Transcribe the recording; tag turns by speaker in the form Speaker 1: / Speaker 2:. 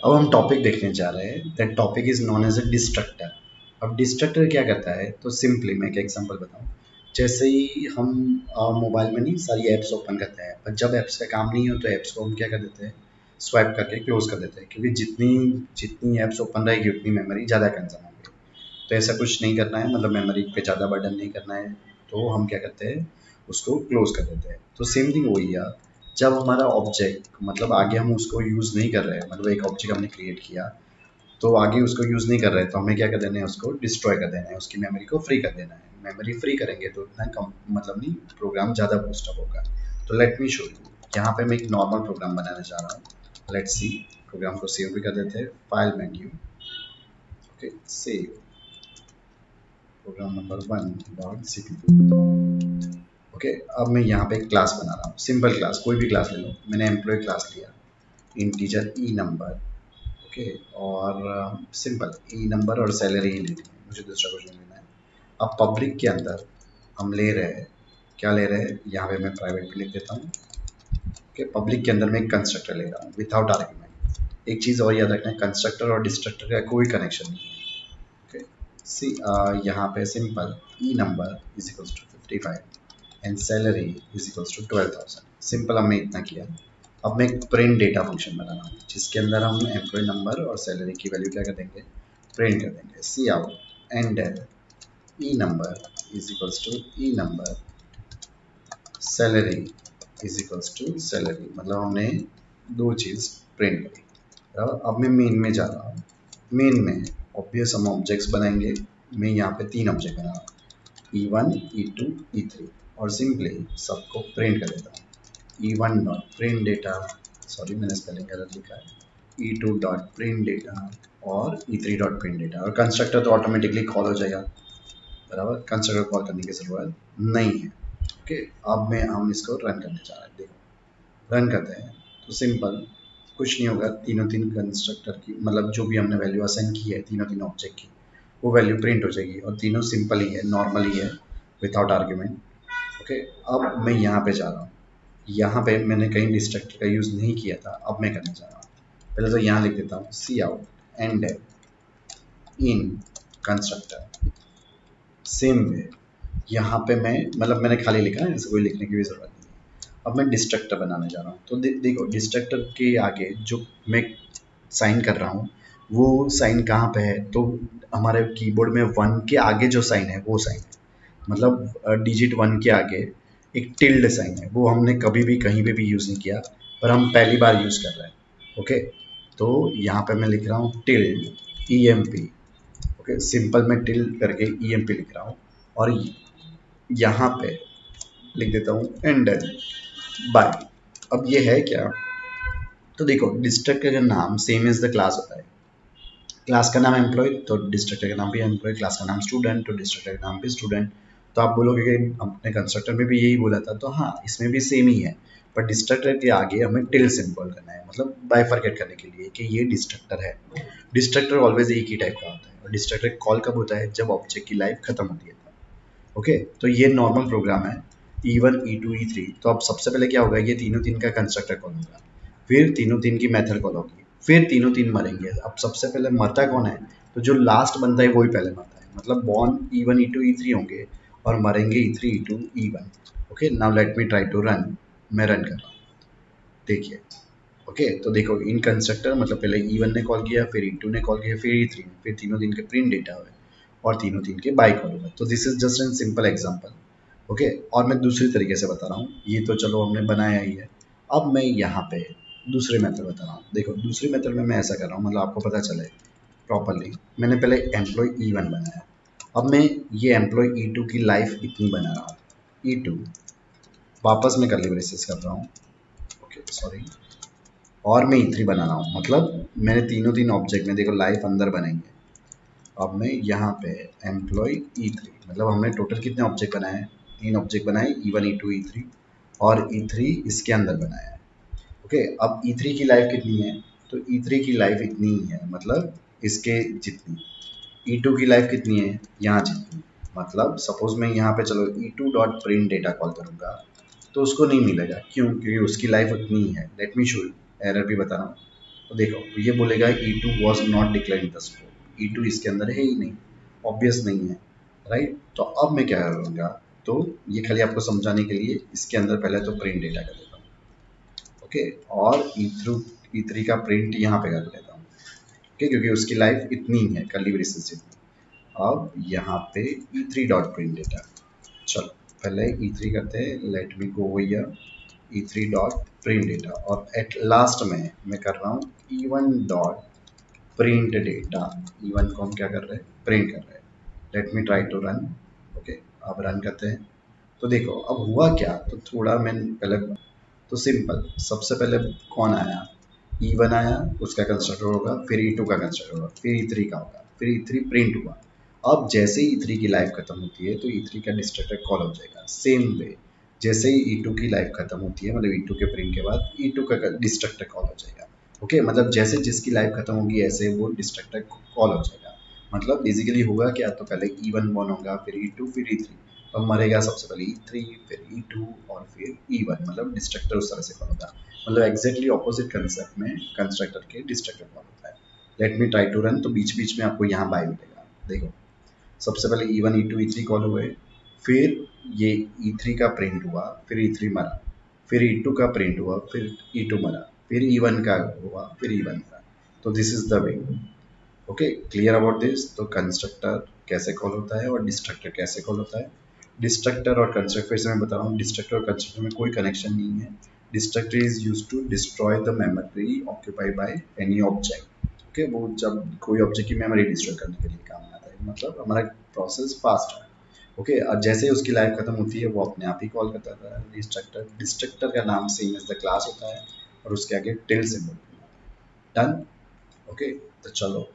Speaker 1: अब हम टॉपिक देखने जा रहे हैं। That topic is known as a destructor. अब डिस्ट्रक्टर क्या करता है, तो सिंपली मैं एक एग्जांपल बताऊं। जैसे ही हम मोबाइल में नहीं सारी ऐप्स ओपन करते हैं, पर जब ऐप्स का काम नहीं हो तो ऐप्स को हम क्या कर देते हैं, स्वाइप करके क्लोज कर देते हैं, क्योंकि जितनी जितनी ऐप्स ओपन रहेगी उतनी मेमोरी ज़्यादा कंज्यूम होगी। तो ऐसा कुछ नहीं करना है, मतलब मेमोरी पे ज़्यादा बर्डन नहीं करना है। तो हम क्या करते हैं, उसको क्लोज कर देते हैं। तो सेम थिंग वही है, जब हमारा ऑब्जेक्ट मतलब आगे हम उसको यूज़ नहीं कर रहे हैं, मतलब एक ऑब्जेक्ट हमने क्रिएट किया तो आगे उसको यूज़ नहीं कर रहे हैं, तो हमें क्या कर देना है, उसको डिस्ट्रॉय कर देना है, उसकी मेमोरी को फ्री कर देना है। मेमोरी फ्री करेंगे तो उतना कम मतलब नहीं, प्रोग्राम ज़्यादा बूस्टअप होगा। तो लेट मी शो यू, यहाँ पे मैं एक नॉर्मल प्रोग्राम बनाने जा रहा हूँ। लेट्स सी, प्रोग्राम को सेव भी कर देते हैं, file menu, okay save, program number 1.cpp। Okay, अब मैं यहाँ पे एक क्लास बना रहा हूँ, सिंपल क्लास, कोई भी क्लास ले लो। मैंने एम्प्लॉय क्लास लिया, इंटीजर ई नंबर, ओके, और सिंपल ई नंबर और सैलरी ही लेनी है, मुझे दूसरा कुछ नहीं लेना है। अब पब्लिक के अंदर हम ले रहे हैं, क्या ले रहे हैं, यहाँ पे मैं प्राइवेट भी लिख देता हूँ। ओके, पब्लिक के अंदर मैं एक कंस्ट्रक्टर ले रहा हूँ विदाउट आर्ग्यूमेंट। एक चीज़ और याद रखना है, कंस्ट्रक्टर और डिस्ट्रक्टर का कोई कनेक्शन नहीं है। ओके, सी यहाँ पे simple e number is equals to 55 and salary is equals to 12,000। Simple हमने इतना किया। अब मैं एक प्रिंट डेटा फंक्शन बना रहा हूँ, जिसके अंदर हम एम्प्लॉय नंबर और सैलरी की वैल्यू क्या कर देंगे, प्रिंट कर देंगे। C out and E number is equals to E number, salary is equals to salary, मतलब हमने दो चीज़ प्रिंट करी। अब मैं मेन में जा रहा हूँ। मेन में ऑब्वियस हम ऑब्जेक्ट्स बनाएंगे। मैं यहाँ पे 3 ऑब्जेक्ट बना रहा हूँ, E1 E2 E3, और सिंपली सबको प्रिंट कर देता हूँ। E1 dot print data, sorry मैंने स्पेलिंग गलत लिखा है, E2 डॉट प्रिंट डेटा और E3 डॉट प्रिंट डेटा, और कंस्ट्रक्टर तो ऑटोमेटिकली कॉल हो जाएगा, बराबर। कंस्ट्रक्टर कॉल करने की ज़रूरत नहीं है। ओके, अब मैं हम इसको रन करने जा रहे हैं। देखो रन करते हैं तो सिंपल कुछ नहीं होगा, तीनों तीन कंस्ट्रक्टर की मतलब जो भी हमने वैल्यू असाइन की है तीनों तीन ऑब्जेक्ट की, वो वैल्यू प्रिंट हो जाएगी, और तीनों सिंपल ही है, नॉर्मल ही है, विदाउट आर्ग्यूमेंट। ओके, अब मैं यहाँ पे जा रहा हूँ। यहाँ पे मैंने कहीं डिस्ट्रक्टर का यूज़ नहीं किया था, अब मैं करने जा रहा हूँ। पहले तो यहाँ लिख देता हूँ C out and in constructor. Same way यहाँ पे मैं मतलब मैंने खाली लिखा है, ऐसे कोई लिखने की भी ज़रूरत नहीं है। अब मैं डिस्ट्रक्टर बनाने जा रहा हूँ, तो देखो डिस्ट्रक्टर के आगे जो मैं साइन कर रहा हूँ, वो साइन कहाँ पे है, तो हमारे कीबोर्ड में 1 के आगे जो साइन है वो साइन है, मतलब डिजिट 1 के आगे एक टिल्ड साइन है, वो हमने कभी भी कहीं पे भी यूज़ नहीं किया, पर हम पहली बार यूज़ कर रहे हैं। ओके, तो यहाँ पे मैं लिख रहा हूँ टिल्ड EMP। ओके, सिंपल मैं टिल्ड करके EMP लिख रहा हूँ, और यहाँ पे लिख देता हूँ एंडर बाय। अब ये है क्या, तो देखो डिस्ट्रक्टर का नाम सेम एज द क्लास होता है। क्लास का नाम एम्प्लॉय तो डिस्ट्रक्टर का नाम भी एम्प्लॉय, क्लास का नाम स्टूडेंट तो डिस्ट्रक्टर का नाम भी स्टूडेंट। तो आप बोलोगे कि अपने कंस्ट्रक्टर में भी यही बोला था, तो हाँ इसमें भी सेम ही है, पर डिस्ट्रक्टर के आगे हमें टिल सिंबल करना है, मतलब बाइफरकेट करने के लिए कि ये डिस्ट्रक्टर है। डिस्ट्रक्टर ऑलवेज एक ही टाइप का होता है, और डिस्ट्रक्टर कॉल कब होता है, जब ऑब्जेक्ट की लाइफ खत्म होती है। ओके, तो ये नॉर्मल प्रोग्राम है, E1 E2 E3। तो अब सबसे पहले क्या होगा, ये तीनों तीन का कंस्ट्रक्टर कॉल होगा, फिर तीनों तीन की मेथड कॉल होगी, फिर तीनों तीन मरेंगे। अब सबसे पहले मरता कौन है, तो जो लास्ट बनता है वही पहले मरता है, मतलब बॉर्न E1 E2 E3 होंगे और मरेंगे E3 E2 E1। Okay, now let me try to run. मैं रन कर रहा हूँ, देखिए। ओके, तो देखो इन कंस्ट्रक्टर मतलब पहले E1 ने कॉल किया, फिर E2 ने कॉल किया, फिर E3 ने, फिर तीनों दिन के प्रिंट डेटा हुए, और तीनों दिन के बाई कॉल हुए। तो this is just an simple example. Okay, और मैं दूसरी तरीके से बता रहा हूँ, ये तो चलो हमने बनाया ही है। अब मैं यहाँ पे दूसरे मेथड बता रहा हूँ। देखो दूसरी मेथड में मैं ऐसा कर रहा हूँ, मतलब आपको पता चले प्रॉपरली। मैंने पहले एम्प्लॉय E1 बनाया, अब मैं ये एम्प्लॉय E2 की लाइफ इतनी बना रहा हूँ। E2 वापस मैं कर्ली ब्रेसेस कर रहा हूँ, ओके सॉरी, और मैं E3 बना रहा हूँ, मतलब मैंने तीनों तीन ऑब्जेक्ट में देखो लाइफ अंदर बनाएंगे। अब मैं यहाँ पे एम्प्लॉय E3, मतलब हमने टोटल कितने ऑब्जेक्ट बनाए हैं, 3 ऑब्जेक्ट बनाए, E1 E2 E3, और E3 इसके अंदर बनाया है। ओके, अब E3 की लाइफ कितनी है, तो E3 की लाइफ इतनी ही है, मतलब इसके जितनी। E2 की लाइफ कितनी है, यहाँ जितनी। मतलब सपोज मैं यहाँ पे चलो E2 dot print data call करूँगा, तो उसको नहीं मिलेगा, क्यों, क्योंकि उसकी लाइफ उतनी ही है। Let me show you, error भी बता रहा हूँ। तो देखो ये बोलेगा E2 was not declared in the scope, E2 इसके अंदर है ही नहीं, ऑब्वियस नहीं है, राइट। तो अब मैं क्या करूँगा, तो ये खाली आपको समझाने के लिए इसके अंदर पहले तो प्रिंट डेटा कर देता हूँ, ओके, और E3 का प्रिंट यहाँ पे कर लेता हूँ, ओके, क्योंकि उसकी लाइफ इतनी ही है, कर्ली ब्रेसेस जितनी। अब यहाँ पे E3 डॉट प्रिंट डेटा, चलो पहले E3 करते हैं, let me go here E3 dot print data, और एट लास्ट में मैं कर रहा हूँ E1 dot print data. E1 को हम क्या कर रहे हैं, प्रिंट कर रहे हैं। Let me try to run, okay, अब रन करते हैं। तो देखो अब हुआ क्या, तो थोड़ा मैं पहले, तो सिंपल, सबसे पहले कौन आया, E1 आया, उसका कंस्ट्रक्टर होगा, फिर E2 का कंस्ट्रक्टर होगा, फिर E3 का होगा, फिर E3 प्रिंट हुआ। अब जैसे ही E3 की लाइफ खत्म होती है तो E3 का डिस्ट्रक्टर कॉल हो जाएगा, सेम वे जैसे ही E2 की लाइफ खत्म होती है, मतलब E2 के प्रिंट के बाद E2 का डिस्ट्रक्टर कॉल हो जाएगा, ओके, मतलब जैसे जिसकी लाइफ खत्म होगी ऐसे वो डिस्ट्रक्टर कॉल हो जाएगा। मतलब बेसिकली होगा क्या, तो पहले E1 बॉर्न होगा, फिर E2, फिर E3, अब मरेगा सबसे पहले E3, फिर E2 और फिर E1, मतलब डिस्ट्रक्टर उस तरह से कॉल होता है। मतलब एग्जैक्टली ऑपोजिट कंसेप्ट में कंस्ट्रक्टर के डिस्ट्रक्टर कॉल होता है। Let me try to run, तो बीच बीच में आपको यहाँ बाय मिलेगा, देखो सबसे पहले E1 E2 E3 कॉल हुए, फिर ये E3 का प्रिंट हुआ, फिर E3 मरा, फिर E2 का प्रिंट हुआ, फिर E2 मरा, फिर E1 का हुआ, फिर E1 मरा। तो this is the way, okay, clear about this. तो कंस्ट्रक्टर कैसे कॉल होता है और डिस्ट्रक्टर कैसे कॉल होता है। डिस्ट्रक्टर और कंस्ट्रक्टर, फिर से मैं बता रहा हूँ, डिस्ट्रक्टर और कंस्ट्रक्टर में कोई कनेक्शन नहीं है। Destructor is use to destroy the memory occupied by any object, okay, वो जब कोई ऑब्जेक्ट की मेमोरी डिस्ट्रॉय करने के लिए काम आता है, मतलब हमारा प्रोसेस फास्ट है, ओके। और जैसे ही उसकी लाइफ खत्म होती है वो अपने आप ही कॉल करता है डिस्ट्रक्टर। डिस्ट्रक्टर का नाम सेम एज द क्लास होता है और उसके आगे टिल सिंबल, डन, ओके। तो चलो